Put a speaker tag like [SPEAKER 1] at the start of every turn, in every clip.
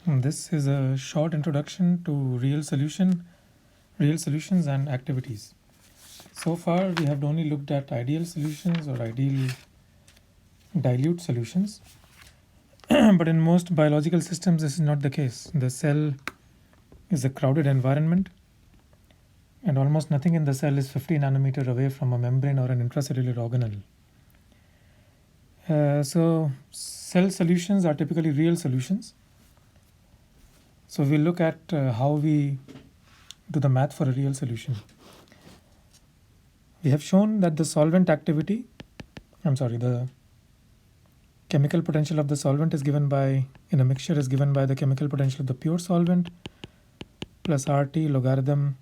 [SPEAKER 1] This is a short introduction to real solutions and activities. So far we have only looked at ideal solutions or ideal dilute solutions. But in most biological systems this is not the case. The cell is a crowded environment and almost nothing in the cell is 50 nanometer away from a membrane or an intracellular organelle. So cell solutions are typically real solutions. So we'll look at how we do the math for a real solution. We have shown that the chemical potential of the solvent is given by, in a mixture, is given by the chemical potential of the pure solvent plus RT logarithm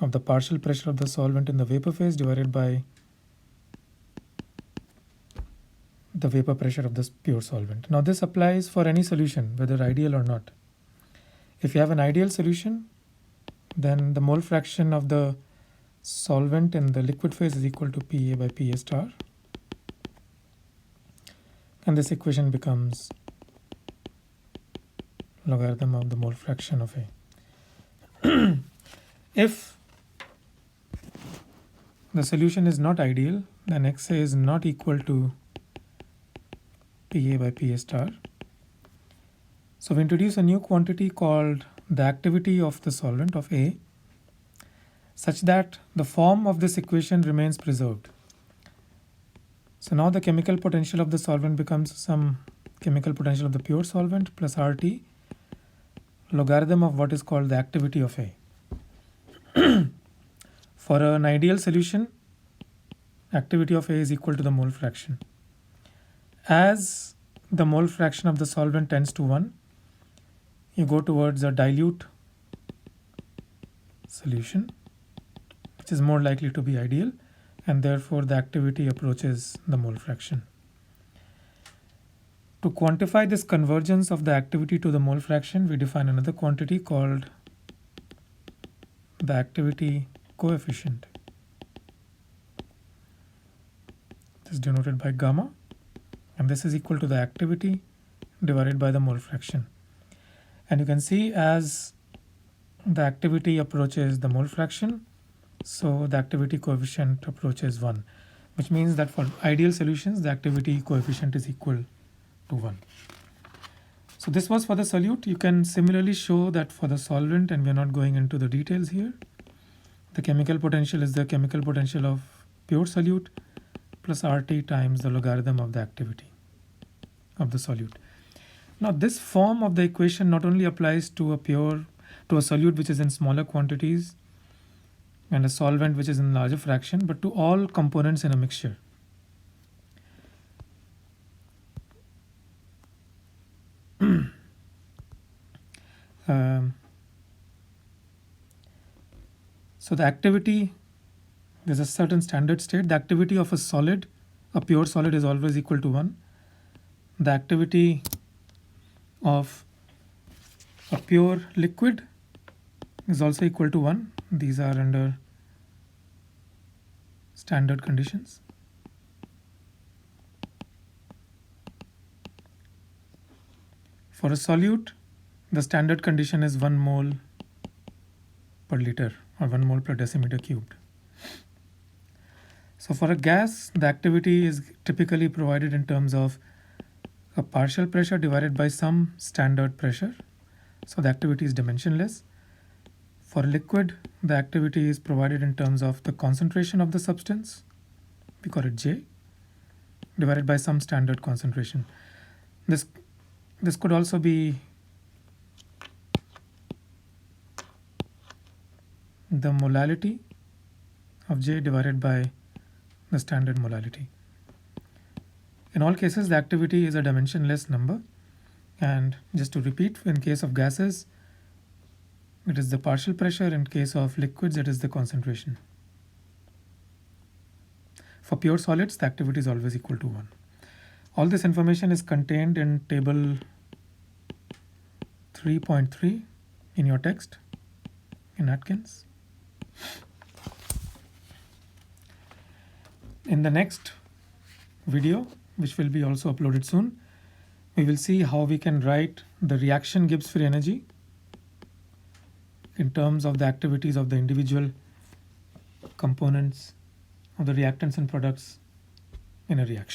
[SPEAKER 1] of the partial pressure of the solvent in the vapor phase divided by the vapor pressure of the pure solvent. Now this applies for any solution, whether ideal or not. If you have an ideal solution, then the mole fraction of the solvent in the liquid phase is equal to Pa by Pa star. And this equation becomes logarithm of the mole fraction of A. If the solution is not ideal, then Xa is not equal to Pa by Pa star. So we introduce a new quantity called the activity of the solvent of A, such that the form of this equation remains preserved. So now the chemical potential of the solvent becomes some chemical potential of the pure solvent plus RT logarithm of what is called the activity of A. For an ideal solution, activity of A is equal to the mole fraction. As the mole fraction of the solvent tends to 1, you go towards a dilute solution, which is more likely to be ideal, and therefore the activity approaches the mole fraction. To quantify this convergence of the activity to the mole fraction, we define another quantity called the activity coefficient. This is denoted by gamma, and this is equal to the activity divided by the mole fraction. And you can see as the activity approaches the mole fraction, so the activity coefficient approaches 1, which means that for ideal solutions, the activity coefficient is equal to 1. So this was for the solute. You can similarly show that for the solvent, and we are not going into the details here. The chemical potential is the chemical potential of pure solute plus RT times the logarithm of the activity of the solute. Now this form of the equation not only applies to a solute which is in smaller quantities and a solvent which is in larger fraction, but to all components in a mixture. So the activity, there's a certain standard state. The activity of a pure solid is always equal to 1. The activity of a pure liquid is also equal to 1. These are under standard conditions. For a solute, the standard condition is 1 mole per liter or 1 mole per decimeter cubed. So for a gas, the activity is typically provided in terms of a partial pressure divided by some standard pressure. So the activity is dimensionless. For liquid, the activity is provided in terms of the concentration of the substance, we call it J, divided by some standard concentration. This could also be the molality of J divided by the standard molality. In all cases, the activity is a dimensionless number. And just to repeat, in case of gases, it is the partial pressure. In case of liquids, it is the concentration. For pure solids, the activity is always equal to 1. All this information is contained in table 3.3 in your text in Atkins. In the next video, which will be also uploaded soon, we will see how we can write the reaction Gibbs free energy in terms of the activities of the individual components of the reactants and products in a reaction.